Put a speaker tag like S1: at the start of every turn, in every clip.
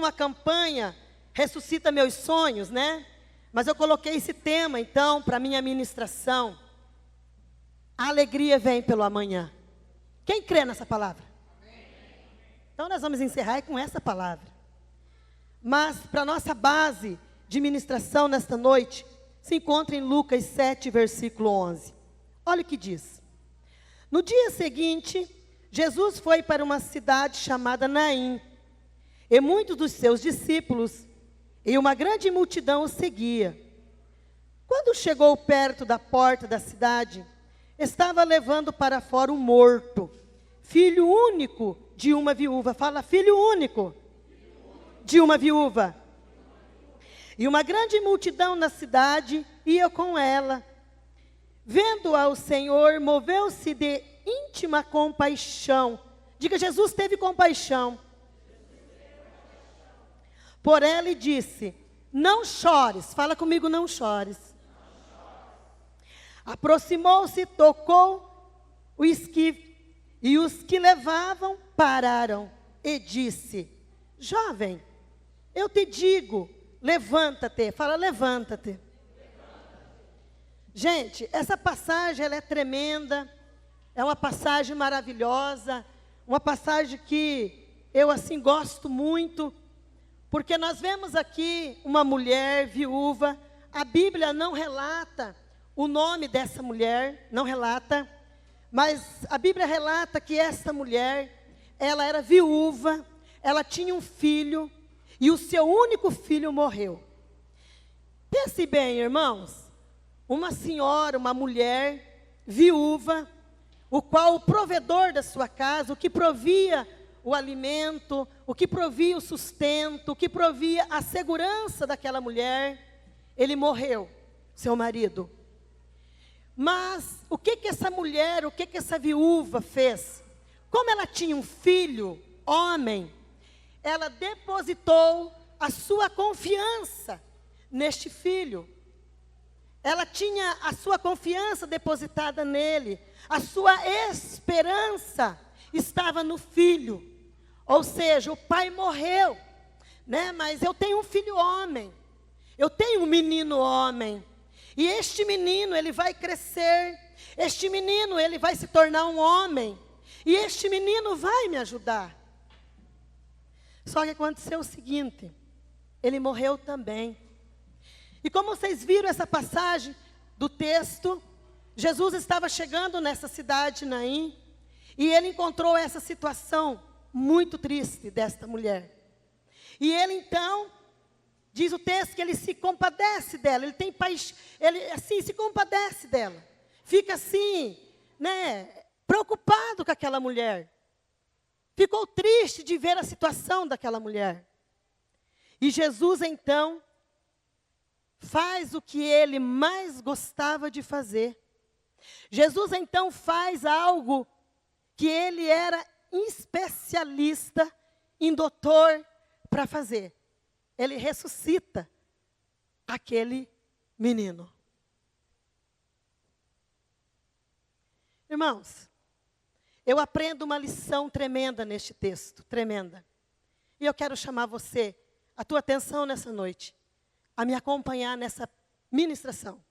S1: uma campanha, Ressuscita Meus Sonhos, né? Mas eu coloquei esse tema, então, para minha ministração. A alegria vem pelo amanhã. Quem crê nessa palavra? Então, nós vamos encerrar com essa palavra. Mas, para nossa base de ministração nesta noite, se encontra em Lucas 7, versículo 11. Olha o que diz. No dia seguinte, Jesus foi para uma cidade chamada Naim, e muitos dos seus discípulos e uma grande multidão o seguia. Quando chegou perto da porta da cidade, estava levando para fora um morto, filho único de uma viúva. Fala, filho único de uma viúva. E uma grande multidão na cidade ia com ela. Vendo-a o Senhor, moveu-se de íntima compaixão. Diga, Jesus teve compaixão por ela e disse, não chores. Fala comigo, não chores. Aproximou-se, tocou o esquife, e os que levavam pararam, e disse, jovem, eu te digo, levanta-te. Fala, levanta-te. Gente, essa passagem ela é tremenda, é uma passagem maravilhosa, uma passagem que eu assim gosto muito, porque nós vemos aqui uma mulher viúva. A Bíblia não relata o nome dessa mulher, não relata, mas a Bíblia relata que essa mulher, ela era viúva, ela tinha um filho, e o seu único filho morreu. Pense bem, irmãos, uma senhora, uma mulher viúva, o qual o provedor da sua casa, o que provia o alimento, o que provia o sustento, o que provia a segurança daquela mulher, ele morreu, seu marido. Mas o que essa mulher, o que essa viúva fez? Como ela tinha um filho, homem, ela depositou a sua confiança neste filho. Ela tinha a sua confiança depositada nele. A sua esperança estava no filho. Ou seja, o pai morreu, né? Mas eu tenho um filho homem. Eu tenho um menino homem. E este menino, ele vai crescer. Este menino, ele vai se tornar um homem. E este menino vai me ajudar. Só que aconteceu o seguinte, ele morreu também. E como vocês viram essa passagem do texto, Jesus estava chegando nessa cidade, Naim, e ele encontrou essa situação muito triste desta mulher. E ele então, diz o texto que ele se compadece dela, ele tem paixão, ele assim se compadece dela. Fica assim, né, preocupado com aquela mulher. Ficou triste de ver a situação daquela mulher. E Jesus então faz o que ele mais gostava de fazer. Jesus então faz algo que ele era especialista em doutor para fazer. Ele ressuscita aquele menino. Irmãos, eu aprendo uma lição tremenda neste texto, tremenda. E eu quero chamar você, a tua atenção nessa noite, a me acompanhar nessa ministração.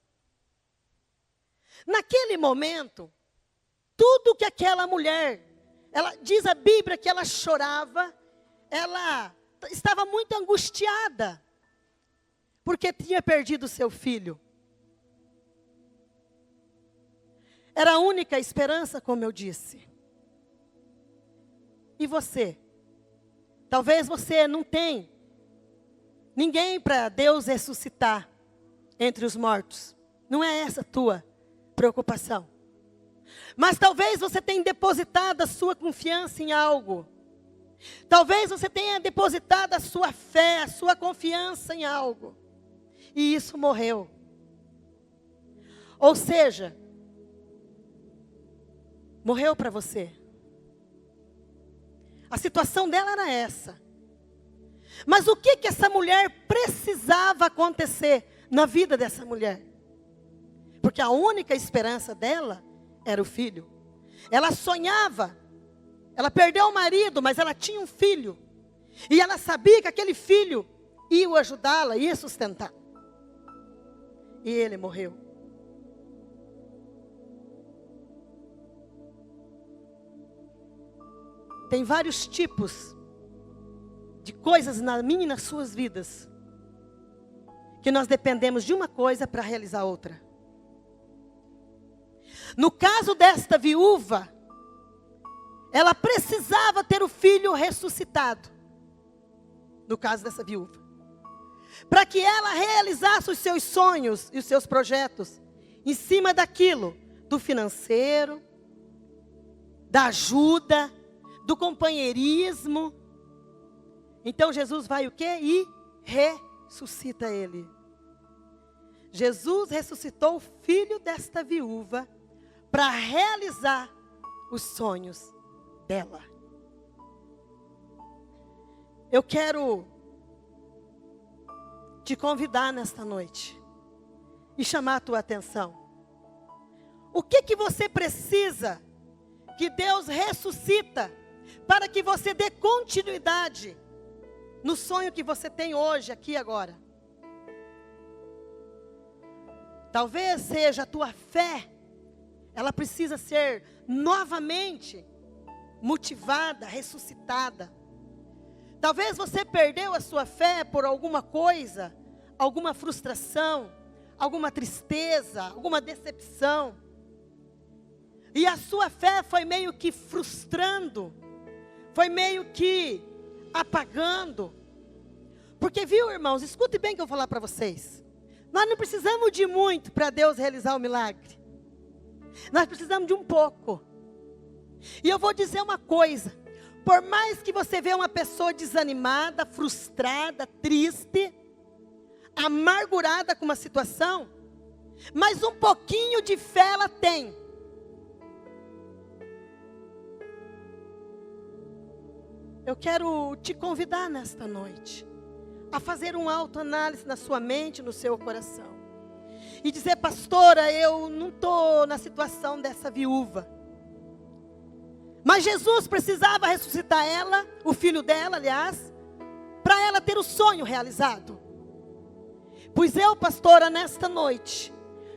S1: Naquele momento, tudo que aquela mulher, ela diz a Bíblia que ela chorava, ela estava muito angustiada, porque tinha perdido seu filho. Era a única esperança, como eu disse. E você? Talvez você não tenha ninguém para Deus ressuscitar entre os mortos. Não é essa a tua preocupação. Mas talvez você tenha depositado a sua confiança em algo. Talvez você tenha depositado a sua fé, a sua confiança em algo. E isso morreu. Ou seja, morreu para você. A situação dela era essa. Mas o que essa mulher precisava acontecer na vida dessa mulher? Porque a única esperança dela era o filho. Ela sonhava. Ela perdeu o marido, mas ela tinha um filho. E ela sabia que aquele filho ia ajudá-la, ia sustentar. E ele morreu. Tem vários tipos de coisas na minha e nas suas vidas que nós dependemos de uma coisa para realizar outra. No caso desta viúva, ela precisava ter o filho ressuscitado. No caso dessa viúva, para que ela realizasse os seus sonhos e os seus projetos em cima daquilo, do financeiro, da ajuda, do companheirismo. Então Jesus vai o quê? E ressuscita ele. Jesus ressuscitou o filho desta viúva para realizar os sonhos dela. Eu quero te convidar nesta noite e chamar a tua atenção. O que você precisa que Deus ressuscita para que você dê continuidade no sonho que você tem hoje, aqui e agora? Talvez seja a tua fé. Ela precisa ser novamente motivada, ressuscitada. Talvez você perdeu a sua fé por alguma coisa, alguma frustração, alguma tristeza, alguma decepção. E a sua fé foi meio que frustrando, foi meio que apagando. Porque, viu, irmãos, escute bem o que eu vou falar para vocês. Nós não precisamos de muito para Deus realizar o milagre. Nós precisamos de um pouco. E eu vou dizer uma coisa. Por mais que você vê uma pessoa desanimada, frustrada, triste, amargurada com uma situação, mas um pouquinho de fé ela tem. Eu quero te convidar nesta noite a fazer uma autoanálise na sua mente, no seu coração. E dizer, pastora, eu não estou na situação dessa viúva. Mas Jesus precisava ressuscitar ela, o filho dela, aliás, para ela ter o sonho realizado. Pois eu, pastora, nesta noite,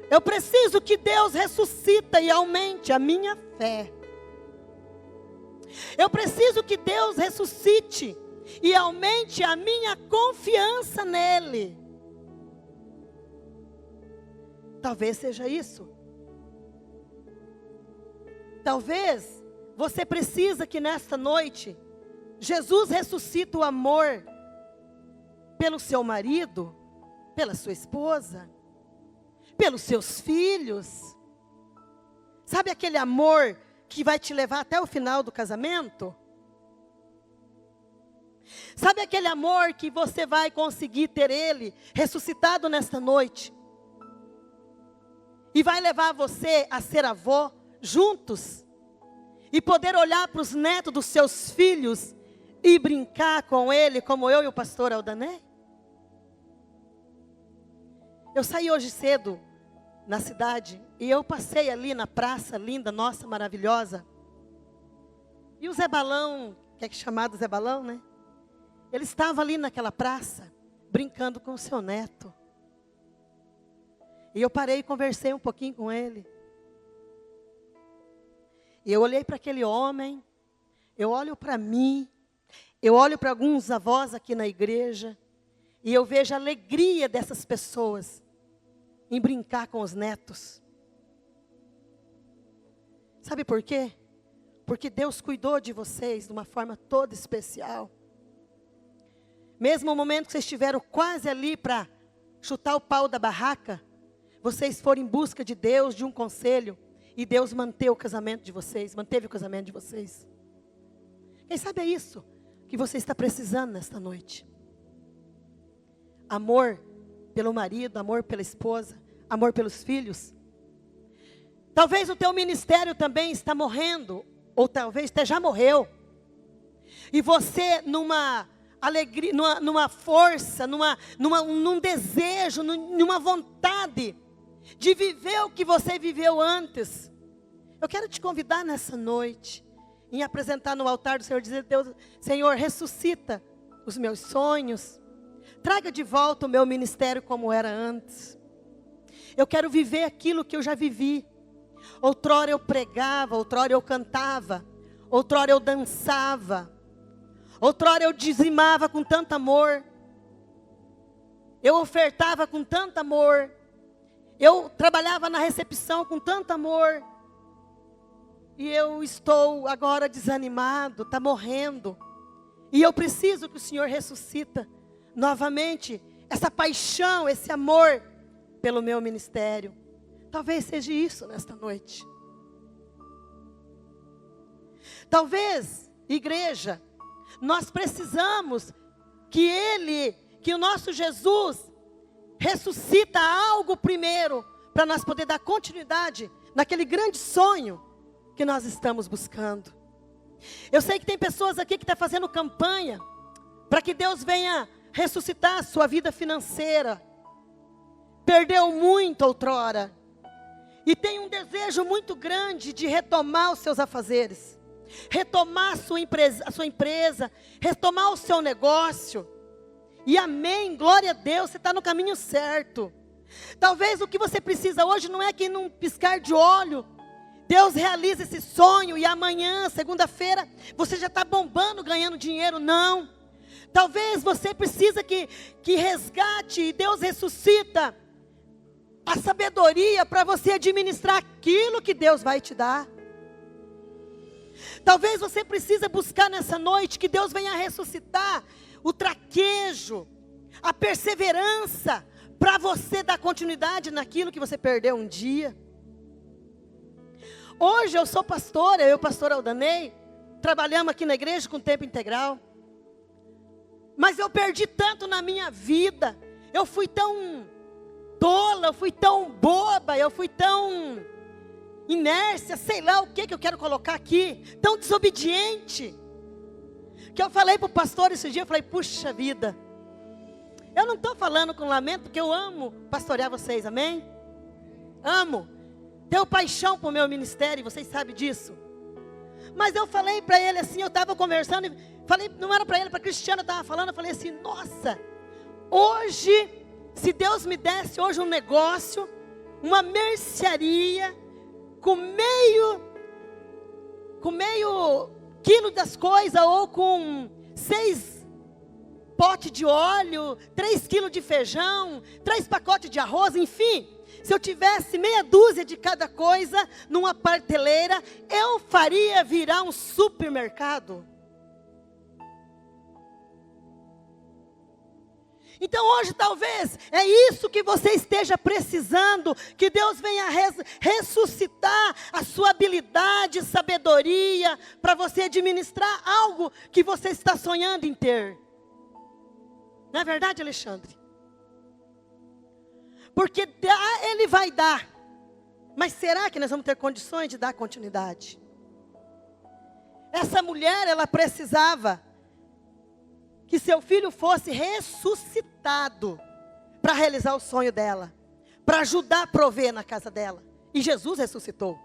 S1: eu preciso que Deus ressuscita e aumente a minha fé. Eu preciso que Deus ressuscite e aumente a minha confiança nele. Talvez seja isso. Talvez você precisa que nesta noite, Jesus ressuscite o amor pelo seu marido, pela sua esposa, pelos seus filhos. Sabe aquele amor que vai te levar até o final do casamento? Sabe aquele amor que você vai conseguir ter ele ressuscitado nesta noite? E vai levar você a ser avó juntos? E poder olhar para os netos dos seus filhos e brincar com ele, como eu e o pastor Aldanei? Eu saí hoje cedo na cidade e eu passei ali na praça linda, nossa, maravilhosa. E o Zé Balão, que é chamado Zé Balão, né? Ele estava ali naquela praça, brincando com o seu neto. E eu parei e conversei um pouquinho com ele. E eu olhei para aquele homem, eu olho para mim, eu olho para alguns avós aqui na igreja, e eu vejo a alegria dessas pessoas em brincar com os netos. Sabe por quê? Porque Deus cuidou de vocês de uma forma toda especial. Mesmo no momento que vocês estiveram quase ali para chutar o pau da barraca, vocês foram em busca de Deus, de um conselho, e Deus manteve o casamento de vocês. Quem sabe é isso que você está precisando nesta noite. Amor pelo marido, amor pela esposa, amor pelos filhos. Talvez o teu ministério também está morrendo, ou talvez até já morreu. E você numa alegria, numa força, num desejo, numa vontade de viver o que você viveu antes. Eu quero te convidar nessa noite, em apresentar no altar do Senhor, dizer, Deus, Senhor, ressuscita os meus sonhos. Traga de volta o meu ministério como era antes. Eu quero viver aquilo que eu já vivi. Outrora eu pregava, outrora eu cantava, outrora eu dançava, outrora eu dizimava com tanto amor, eu ofertava com tanto amor, eu trabalhava na recepção com tanto amor, e eu estou agora desanimado, está morrendo, e eu preciso que o Senhor ressuscita novamente essa paixão, esse amor pelo meu ministério. Talvez seja isso nesta noite. Talvez, igreja, nós precisamos que o nosso Jesus ressuscita algo primeiro, para nós poder dar continuidade naquele grande sonho que nós estamos buscando. Eu sei que tem pessoas aqui que estão fazendo campanha para que Deus venha ressuscitar a sua vida financeira. Perdeu muito outrora. E tem um desejo muito grande de retomar os seus afazeres. Retomar a sua empresa, retomar o seu negócio. E amém, glória a Deus, você está no caminho certo. Talvez o que você precisa hoje não é que num piscar de olho, Deus realiza esse sonho e amanhã, segunda-feira, você já está bombando, ganhando dinheiro, não. Talvez você precisa que resgate e Deus ressuscita a sabedoria para você administrar aquilo que Deus vai te dar. Talvez você precise buscar nessa noite que Deus venha ressuscitar o traquejo, a perseverança, para você dar continuidade naquilo que você perdeu um dia. Hoje eu sou pastora, eu e o pastor Aldanei, trabalhamos aqui na igreja com tempo integral. Mas eu perdi tanto na minha vida, eu fui tão tola, eu fui tão boba, eu fui tão inércia, sei lá o que eu quero colocar aqui, tão desobediente, que eu falei para o pastor esse dia, eu falei, puxa vida, eu não estou falando com lamento, porque eu amo pastorear vocês, amém? Amo, tenho paixão por meu ministério, vocês sabem disso. Mas eu falei para ele assim, eu estava conversando, falei, não era para ele, para a Cristiana, eu estava falando, eu falei assim, nossa, hoje, se Deus me desse hoje um negócio, uma mercearia, com meio quilo das coisas, ou com 6 potes de óleo, 3 quilos de feijão, 3 pacotes de arroz, enfim, se eu tivesse meia dúzia de cada coisa, numa prateleira, eu faria virar um supermercado. Então hoje talvez é isso que você esteja precisando, que Deus venha ressuscitar a sua habilidade, sabedoria, para você administrar algo que você está sonhando em ter. Não é verdade, Alexandre? Porque Ele vai dar, mas será que nós vamos ter condições de dar continuidade? Essa mulher, ela precisava que seu filho fosse ressuscitado para realizar o sonho dela, para ajudar a prover na casa dela. E Jesus ressuscitou.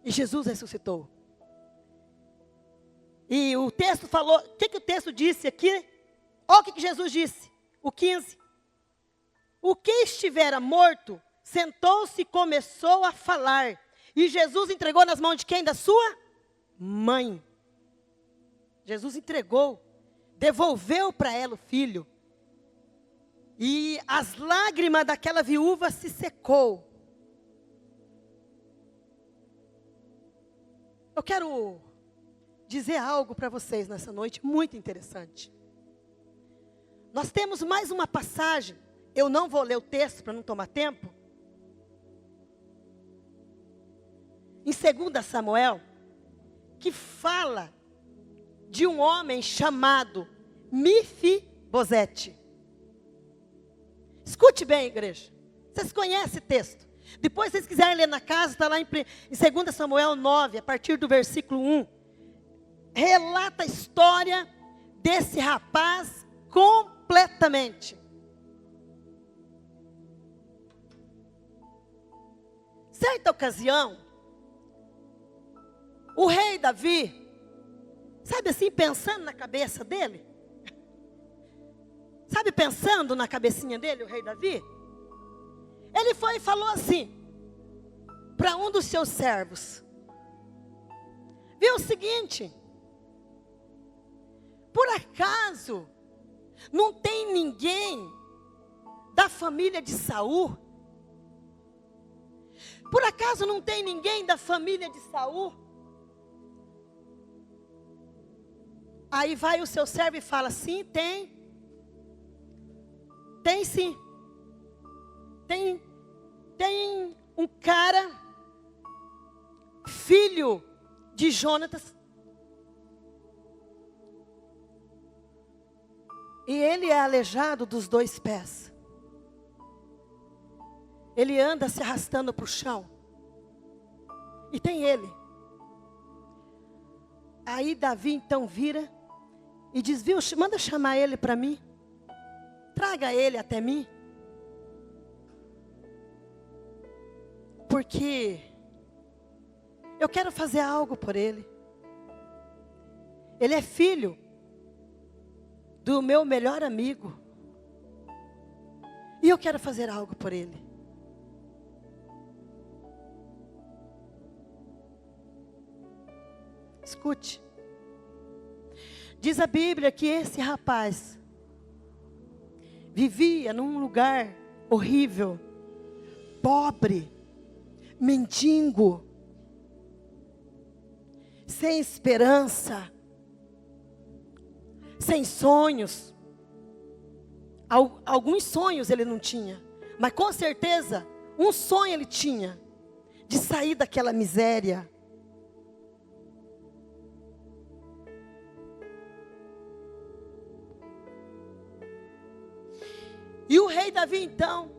S1: E Jesus ressuscitou. E o texto falou, o que o texto disse aqui? Olha o que Jesus disse, o 15. O que estivera morto, sentou-se e começou a falar. E Jesus entregou nas mãos de quem? Da sua mãe. Jesus entregou, devolveu para ela o filho. E as lágrimas daquela viúva se secou. Eu quero dizer algo para vocês nessa noite muito interessante. Nós temos mais uma passagem, eu não vou ler o texto para não tomar tempo. Em 2 Samuel, que fala de um homem chamado Mefibosete. Escute bem, igreja. Vocês conhecem esse texto. Depois, se vocês quiserem ler na casa, está lá em 2 Samuel 9, a partir do versículo 1. Relata a história desse rapaz completamente. Certa ocasião, o rei Davi, sabe assim, pensando na cabeça dele? Sabe, pensando na cabecinha dele, o rei Davi? Ele foi e falou assim, para um dos seus servos. Viu o seguinte, por acaso, não tem ninguém da família de Saul? Por acaso não tem ninguém da família de Saul? Aí vai o seu servo e fala, sim, tem. Tem sim. Tem um cara, filho de Jonatas. E ele é aleijado dos 2 pés. Ele anda se arrastando para o chão. E tem ele. Aí Davi então vira e diz, viu, manda chamar ele para mim. Traga ele até mim. Porque eu quero fazer algo por ele. Ele é filho do meu melhor amigo. E eu quero fazer algo por ele. Escute. Diz a Bíblia que esse rapaz vivia num lugar horrível, pobre, mendigo, sem esperança, sem sonhos. Alguns sonhos ele não tinha, mas com certeza um sonho ele tinha, de sair daquela miséria. E o rei Davi então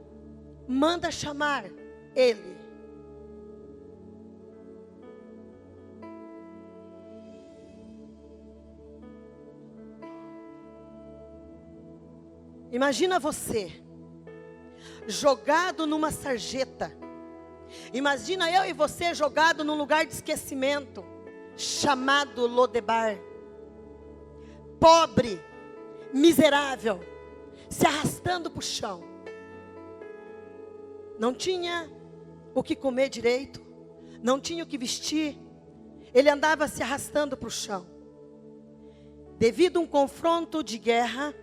S1: manda chamar ele. Imagina você, jogado numa sarjeta. Imagina eu e você jogado num lugar de esquecimento, chamado Lodebar. Pobre, miserável, se arrastando para o chão. Não tinha o que comer direito, não tinha o que vestir. Ele andava se arrastando para o chão. Devido a um confronto de guerra,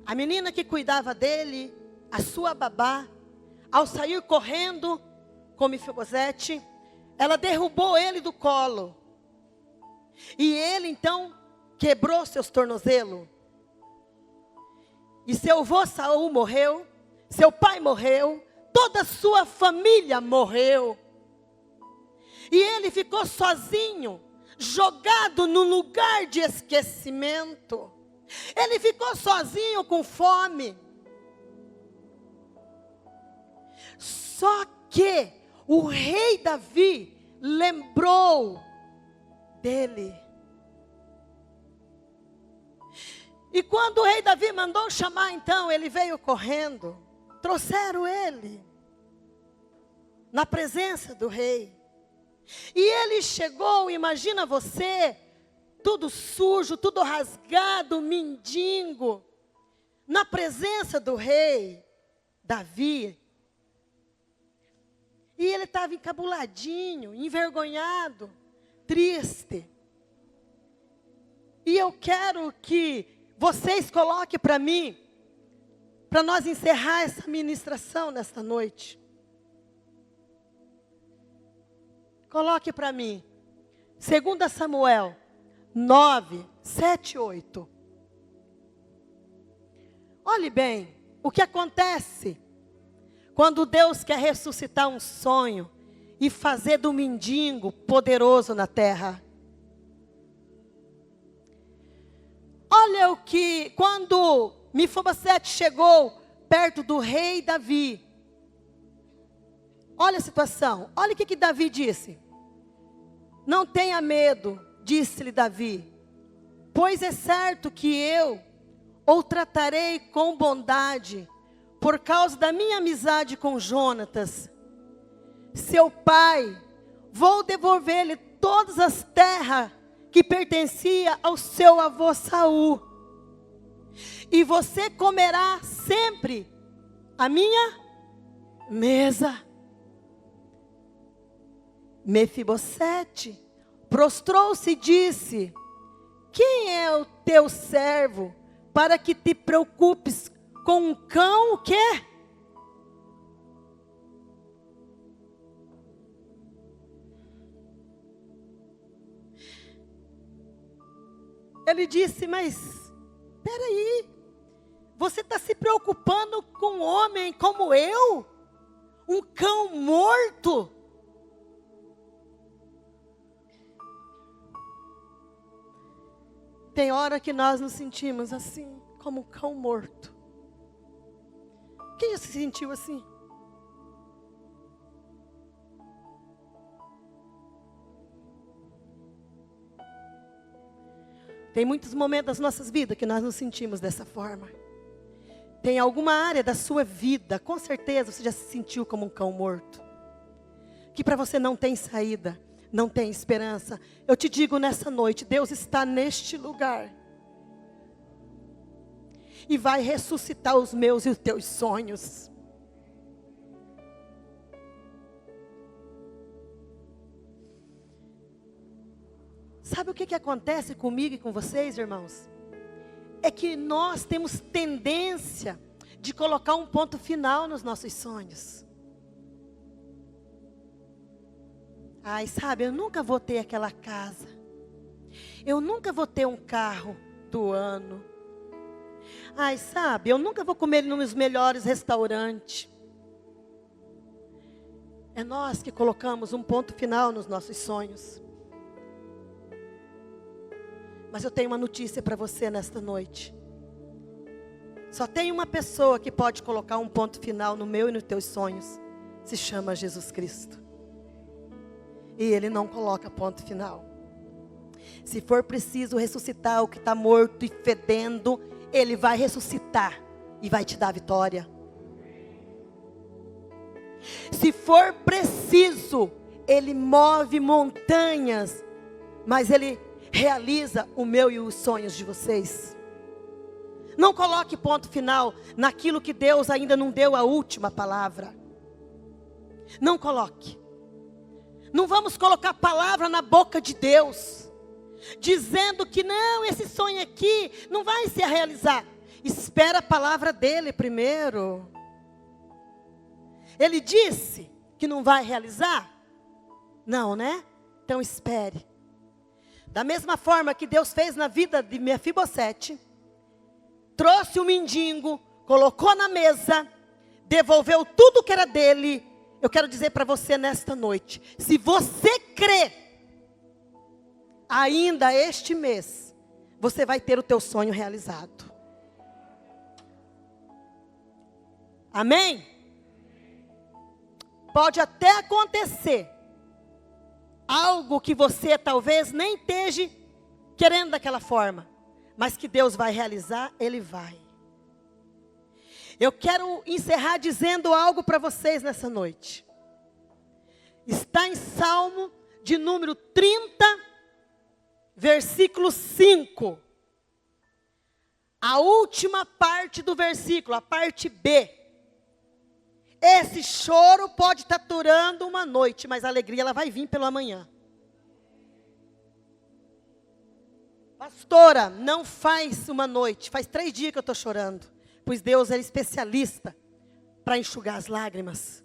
S1: a menina que cuidava dele, a sua babá, ao sair correndo com Mefibosete, ela derrubou ele do colo. E ele então quebrou seus tornozelos. E seu avô Saul morreu, seu pai morreu, toda a sua família morreu. E ele ficou sozinho, jogado num lugar de esquecimento. Ele ficou sozinho com fome. Só que o rei Davi lembrou dele. E quando o rei Davi mandou chamar, então, ele veio correndo. Trouxeram ele na presença do rei. E ele chegou, imagina você, tudo sujo, tudo rasgado, mendigo, na presença do rei Davi. E ele estava encabuladinho, envergonhado, triste. E eu quero que vocês coloquem para mim, para nós encerrar essa ministração nesta noite. Coloque para mim, 2 Samuel 9, 7, 8. Olhe bem, o que acontece quando Deus quer ressuscitar um sonho e fazer do mendigo poderoso na terra. Olha o que, quando Mefibosete chegou perto do rei Davi. Olha a situação, olha o que Davi disse. Não tenha medo, disse-lhe Davi, pois é certo que eu o tratarei com bondade, por causa da minha amizade com Jonatas. Seu pai vou devolver-lhe todas as terras que pertencia ao seu avô Saul. E você comerá sempre a minha mesa. Mefibosete prostrou-se e disse: quem é o teu servo para que te preocupes com um cão? O quê? Ele disse: mas espera aí, você está se preocupando com um homem como eu? Um cão morto? Tem hora que nós nos sentimos assim, como um cão morto. Quem já se sentiu assim? Tem muitos momentos das nossas vidas que nós nos sentimos dessa forma. Tem alguma área da sua vida, com certeza você já se sentiu como um cão morto. Que para você não tem saída, não tem esperança. Eu te digo nessa noite, Deus está neste lugar. E vai ressuscitar os meus e os teus sonhos. Sabe o que acontece comigo e com vocês, irmãos? É que nós temos tendência de colocar um ponto final nos nossos sonhos. Ai, sabe, eu nunca vou ter aquela casa. Eu nunca vou ter um carro do ano. Ai, sabe, eu nunca vou comer nos melhores restaurantes. É nós que colocamos um ponto final nos nossos sonhos. Mas eu tenho uma notícia para você nesta noite. Só tem uma pessoa que pode colocar um ponto final no meu e nos teus sonhos. Se chama Jesus Cristo. E Ele não coloca ponto final. Se for preciso ressuscitar o que está morto e fedendo, Ele vai ressuscitar e vai te dar vitória. Se for preciso, Ele move montanhas, mas Ele realiza o meu e os sonhos de vocês. Não coloque ponto final naquilo que Deus ainda não deu a última palavra. Não coloque. Não vamos colocar palavra na boca de Deus, dizendo que não, esse sonho aqui não vai se realizar. Espera a palavra dele primeiro. Ele disse que não vai realizar? Não, né? Então espere. Da mesma forma que Deus fez na vida de Mefibosete, trouxe o mendigo, colocou na mesa, devolveu tudo que era dele. Eu quero dizer para você nesta noite, se você crê, ainda este mês, você vai ter o teu sonho realizado. Amém? Pode até acontecer algo que você talvez nem esteja querendo daquela forma, mas que Deus vai realizar, Ele vai. Eu quero encerrar dizendo algo para vocês nessa noite. Está em Salmo de número 30, versículo 5. A última parte do versículo, a parte B. Esse choro pode estar durando uma noite, mas a alegria ela vai vir pela manhã. Pastora, não faz uma noite, faz 3 dias que eu estou chorando. Pois Deus é especialista para enxugar as lágrimas.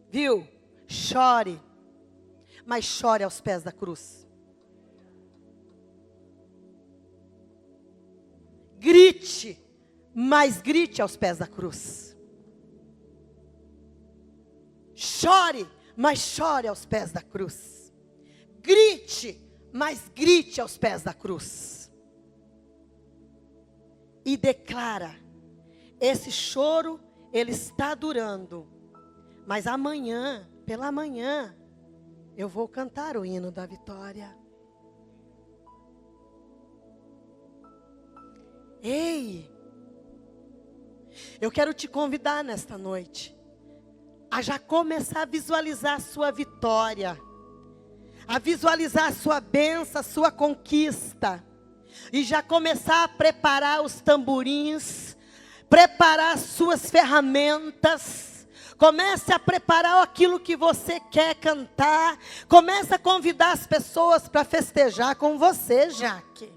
S1: Viu? Chore, mas chore aos pés da cruz. Grite, mas grite aos pés da cruz. Chore, mas chore aos pés da cruz. Grite, mas grite aos pés da cruz. E declara, esse choro, ele está durando. Mas amanhã, pela manhã, eu vou cantar o hino da vitória. Ei, eu quero te convidar nesta noite a já começar a visualizar a sua vitória, a visualizar a sua bênção, a sua conquista, e já começar a preparar os tamborins, preparar as suas ferramentas. Comece a preparar aquilo que você quer cantar. Comece a convidar as pessoas para festejar com você, Jaque.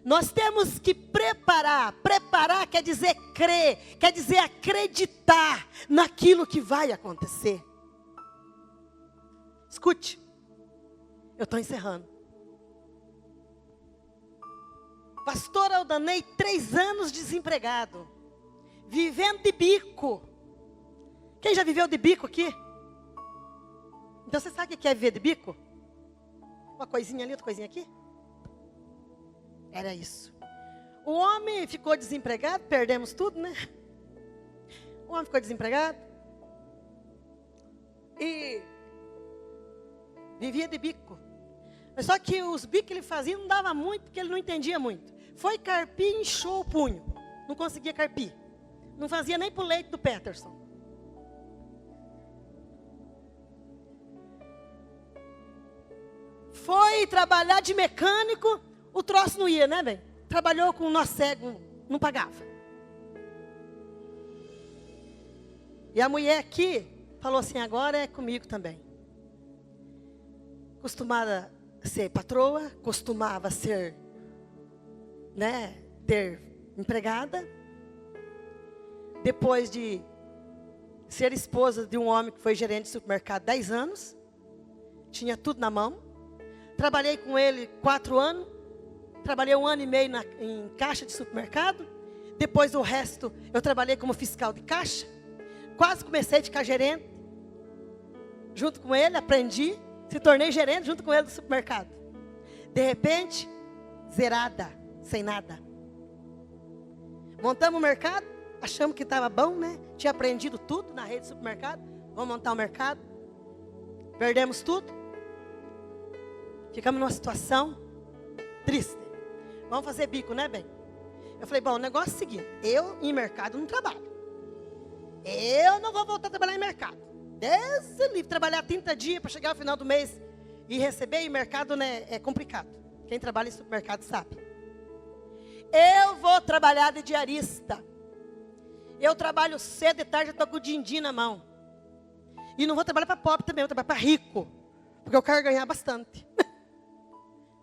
S1: Nós temos que preparar. Preparar quer dizer crer, quer dizer acreditar naquilo que vai acontecer. Escute, eu estou encerrando. Pastor Aldanei, 3 anos desempregado, vivendo de bico. Quem já viveu de bico aqui? Então você sabe o que é viver de bico? Uma coisinha ali, outra coisinha aqui? Era isso. O homem ficou desempregado, perdemos tudo, né? O homem ficou desempregado. E vivia de bico. Mas só que os bicos que ele fazia não dava muito, porque ele não entendia muito. Foi carpir e inchou o punho. Não conseguia carpir. Não fazia nem pro leite do Peterson. Foi trabalhar de mecânico, o troço não ia, né, bem? Trabalhou com nó cego, não pagava. E a mulher aqui falou assim, agora é comigo também. Costumava ser patroa, costumava ser, né, ter empregada. Depois de ser esposa de um homem que foi gerente de supermercado 10 anos, tinha tudo na mão. Trabalhei com ele 4 anos, trabalhei 1 ano e meio em caixa de supermercado. Depois o resto eu trabalhei como fiscal de caixa. Quase comecei a ficar gerente. Junto com ele, aprendi. Se tornei gerente junto com ele do supermercado. De repente, zerada, sem nada. Montamos o mercado, achamos que estava bom, né? Tinha aprendido tudo na rede de supermercado. Vamos montar o mercado. Perdemos tudo. Ficamos numa situação triste. Vamos fazer bico, né, bem? Eu falei, bom, o negócio é o seguinte. Eu em mercado não trabalho. Eu não vou voltar a trabalhar em mercado. Deus livre, trabalhar 30 dias para chegar ao final do mês e receber em mercado, né, é complicado. Quem trabalha em supermercado sabe. Eu vou trabalhar de diarista. Eu trabalho cedo e tarde, eu estou com o din-din na mão. E não vou trabalhar para pobre também, eu vou trabalhar para rico. Porque eu quero ganhar bastante.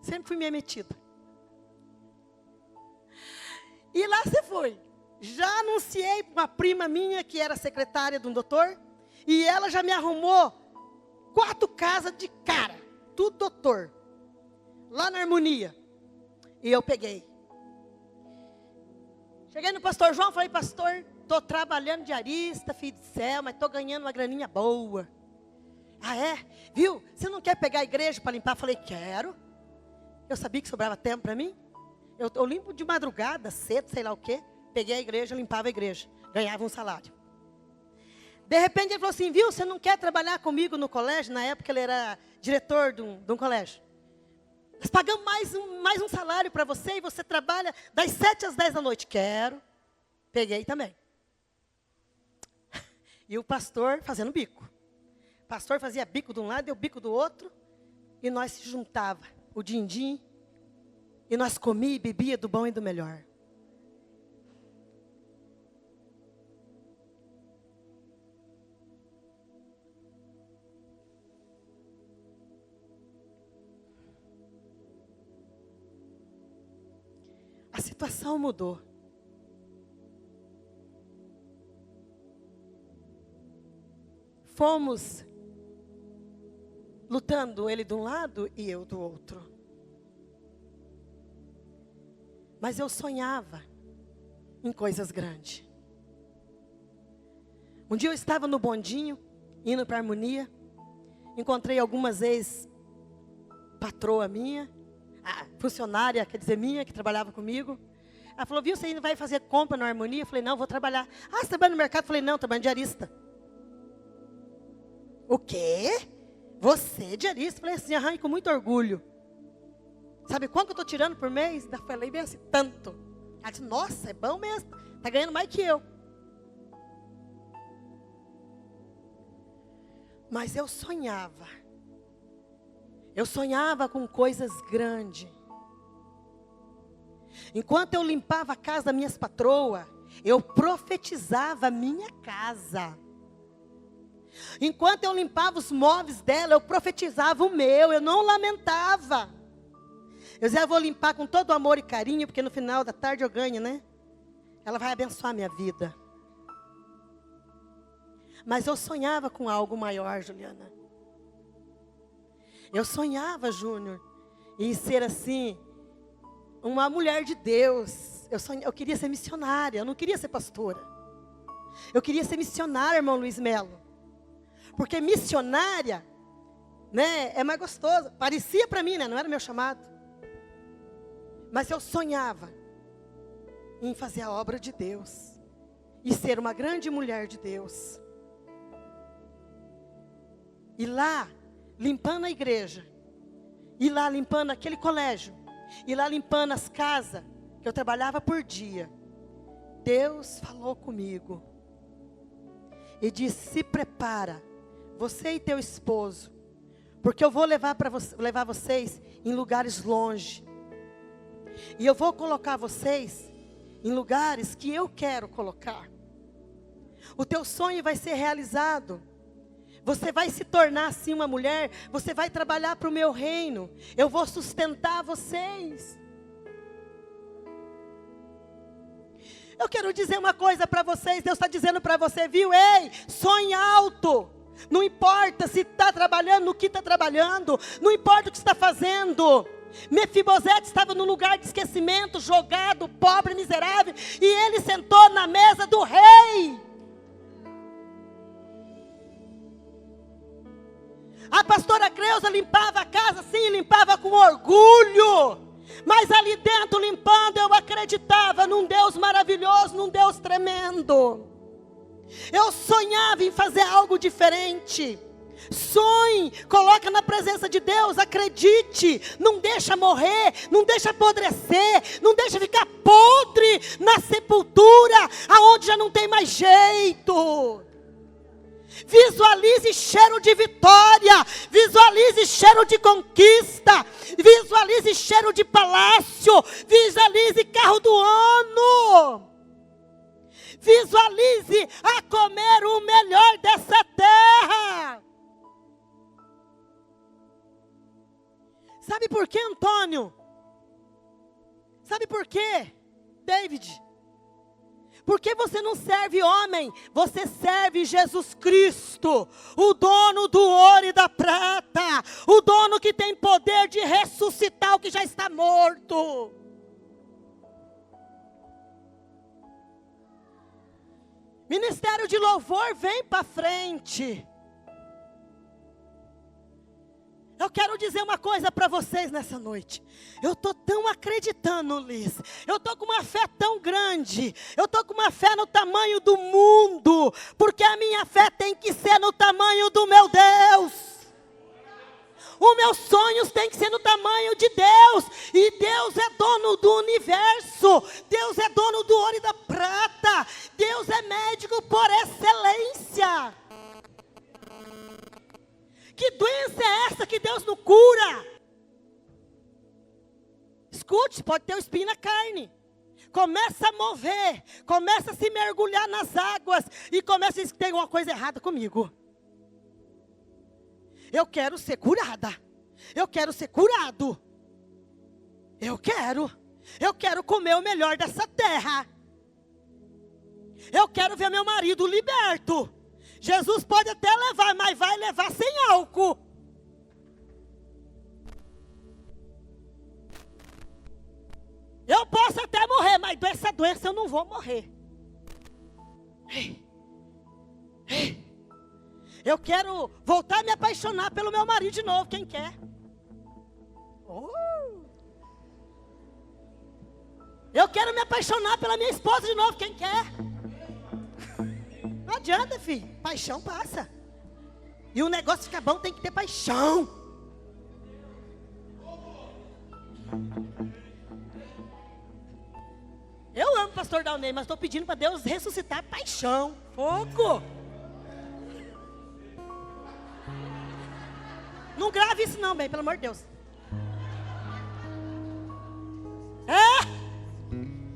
S1: Sempre fui meio metida. E lá você foi. Já anunciei para uma prima minha que era secretária de um doutor. E ela já me arrumou 4 casas de cara. Tudo doutor. Lá na Harmonia. E eu peguei. Cheguei no pastor João, falei, pastor, estou trabalhando diarista, filho do céu, mas estou ganhando uma graninha boa. Ah, é? Viu? Você não quer pegar a igreja para limpar? Falei, quero. Eu sabia que sobrava tempo para mim. Eu limpo de madrugada, cedo, sei lá o quê. Peguei a igreja, limpava a igreja. Ganhava um salário. De repente ele falou assim, viu, você não quer trabalhar comigo no colégio? Na época ele era diretor de um colégio. Nós pagamos mais um salário para você e você trabalha das 7 às 10 da noite. Quero. Peguei também. E o pastor fazendo bico. O pastor fazia bico de um lado e o bico do outro. E nós se juntava, o din-din. E nós comia e bebia do bom e do melhor. A situação mudou. Fomos lutando, ele de um lado e eu do outro. Mas eu sonhava em coisas grandes. Um dia eu estava no bondinho, indo para a Harmonia. Encontrei algumas ex-patroa minha, a funcionária, quer dizer, minha, que trabalhava comigo. Ela falou, viu, você ainda vai fazer compra na Harmonia? Eu falei, não, vou trabalhar. Ah, você trabalha no mercado? Eu falei, não, trabalho de diarista. O quê? Você, diarista? Eu falei assim, com muito orgulho. Sabe quanto que eu estou tirando por mês? Eu falei bem assim, tanto. Ela disse, nossa, é bom mesmo. Está ganhando mais que eu. Mas eu sonhava. Eu sonhava com coisas grandes. Enquanto eu limpava a casa das minhas patroas, eu profetizava a minha casa. Enquanto eu limpava os móveis dela, eu profetizava o meu, eu não lamentava. Eu dizia, eu vou limpar com todo amor e carinho, porque no final da tarde eu ganho, né? Ela vai abençoar a minha vida. Mas eu sonhava com algo maior, Juliana. Eu sonhava, Júnior, em ser assim, uma mulher de Deus. Eu queria ser missionária, eu não queria ser pastora. Eu queria ser missionária, irmão Luiz Melo. Porque missionária, né, é mais gostoso. Parecia para mim, né, não era meu chamado. Mas eu sonhava em fazer a obra de Deus. E ser uma grande mulher de Deus. E lá, limpando a igreja. E lá, limpando aquele colégio. E lá, limpando as casas que eu trabalhava por dia. Deus falou comigo. E disse, se prepara, você e teu esposo. Porque eu vou levar vocês em lugares longe. E eu vou colocar vocês em lugares que eu quero colocar. O teu sonho vai ser realizado. Você vai se tornar assim uma mulher. Você vai trabalhar para o meu reino. Eu vou sustentar vocês. Eu quero dizer uma coisa para vocês. Deus está dizendo para você, viu? Ei, sonhe alto. Não importa se está trabalhando, no que está trabalhando. Não importa o que está fazendo. Mefibosete estava num lugar de esquecimento, jogado, pobre, miserável. E ele sentou na mesa do rei. A pastora Creuza limpava a casa, sim, limpava com orgulho. Mas ali dentro, limpando, eu acreditava num Deus maravilhoso, num Deus tremendo. Eu sonhava em fazer algo diferente. Sonhe, coloca na presença de Deus, acredite, não deixa morrer, não deixa apodrecer, não deixa ficar podre na sepultura, aonde já não tem mais jeito. Visualize cheiro de vitória, visualize cheiro de conquista, visualize cheiro de palácio, visualize carro do ano. Visualize a comer o melhor dessa terra. Sabe por quê, Antônio? Sabe por quê, David? Porque você não serve homem, você serve Jesus Cristo, o dono do ouro e da prata, o dono que tem poder de ressuscitar o que já está morto. Ministério de louvor, vem para frente. Eu quero dizer uma coisa para vocês nessa noite. Eu estou tão acreditando, Liz. Eu estou com uma fé tão grande. Eu estou com uma fé no tamanho do mundo. Porque a minha fé tem que ser no tamanho do meu Deus. Os meus sonhos têm que ser no tamanho de Deus. E Deus é dono do universo. Deus é dono do ouro e da prata. Deus é médico por excelência. Que doença é essa que Deus não cura? Escute, pode ter um espinho na carne. Começa a mover, começa a se mergulhar nas águas e começa a dizer que tem alguma coisa errada comigo. Eu quero ser curada. Eu quero ser curado. Eu quero comer o melhor dessa terra. Eu quero ver meu marido liberto. Jesus pode até levar, mas vai levar sem álcool. Eu posso até morrer, mas dessa doença eu não vou morrer. Eu quero voltar a me apaixonar pelo meu marido de novo, quem quer? Eu quero me apaixonar pela minha esposa de novo, quem quer? Não adianta, filho. Paixão passa. E o negócio fica bom, tem que ter paixão. pastor Dalney, mas estou pedindo para Deus ressuscitar paixão, fogo. Não grave isso não, bem, pelo amor de Deus.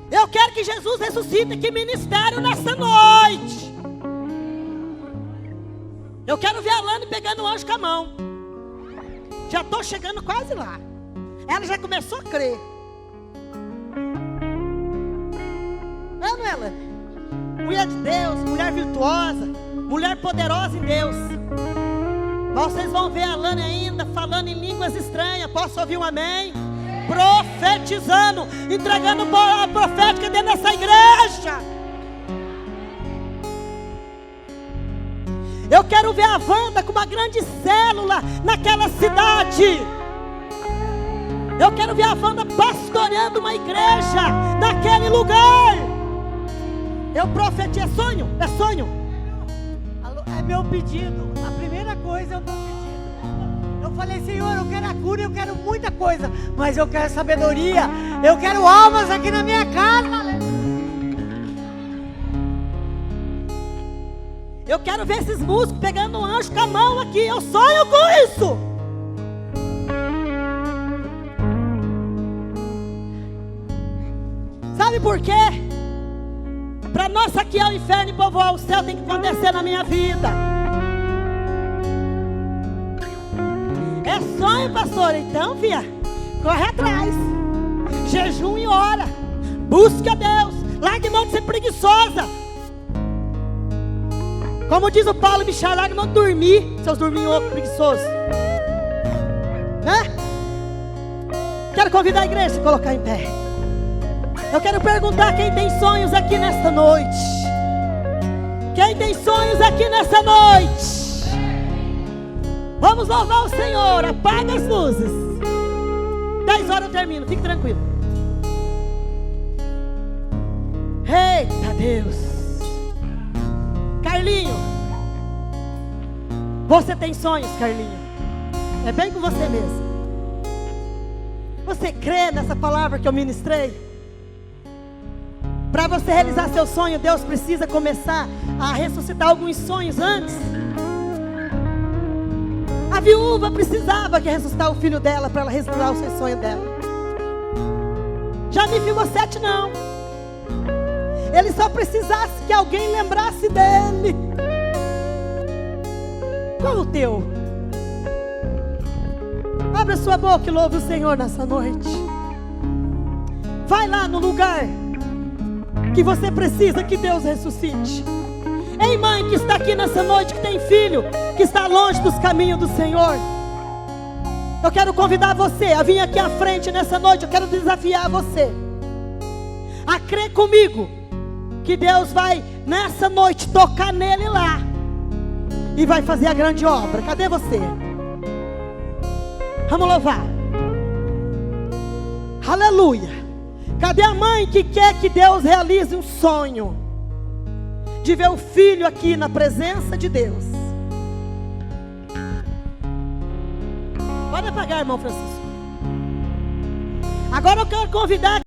S1: Eu quero que Jesus ressuscite. Que ministério nessa noite. Eu quero ver a Lani pegando o anjo com a mão. Já estou chegando quase lá. Ela já começou a crer. Não é, Lani? Mulher de Deus, mulher virtuosa, mulher poderosa em Deus. Vocês vão ver a Lani ainda falando em línguas estranhas. Posso ouvir um amém? Profetizando, entregando a profética dentro dessa igreja. Eu quero ver a Wanda com uma grande célula naquela cidade. Eu quero ver a Wanda pastoreando uma igreja naquele lugar. Eu profetizo. É sonho? É sonho?
S2: É meu pedido. A primeira coisa é o meu pedido. Eu falei, Senhor, eu quero a cura, eu quero muita coisa, mas eu quero sabedoria, eu quero almas aqui na minha casa.
S1: Eu quero ver esses músicos pegando um anjo com a mão aqui. Eu sonho com isso. Sabe por quê? Para nós saquear o inferno e povoar o céu, tem que acontecer na minha vida. É sonho, pastor? Então, filha, corre atrás. Jejum e ora. Busque a Deus. Largue mão de ser preguiçosa. Como diz o Paulo Michel, largue mão de dormir, seus dorminhos preguiçosos. Né? Quero convidar a igreja a se colocar em pé. Eu quero perguntar quem tem sonhos aqui nesta noite. Quem tem sonhos aqui nessa noite? Vamos louvar o Senhor. Apaga as luzes. 10 horas eu termino, fique tranquilo. Eita Deus. Carlinho, você tem sonhos, Carlinho? É bem com você mesmo. Você crê nessa palavra que eu ministrei? Para você realizar seu sonho, Deus precisa começar a ressuscitar alguns sonhos antes. A viúva precisava que ressuscitar o filho dela para ela ressuscitar o seu sonho dela. Já Mefibosete não. Ele só precisasse que alguém lembrasse dele. Qual o teu? Abre a sua boca e louve o Senhor nessa noite. Vai lá no lugar que você precisa que Deus ressuscite. Ei, mãe que está aqui nessa noite, que tem filho que está longe dos caminhos do Senhor, eu quero convidar você a vir aqui à frente nessa noite. Eu quero desafiar você a crer comigo que Deus vai nessa noite tocar nele lá e vai fazer a grande obra. Cadê você? Vamos louvar. Aleluia. Cadê a mãe que quer que Deus realize um sonho de ver o filho aqui na presença de Deus? Pode apagar, irmão Francisco. Agora eu quero convidar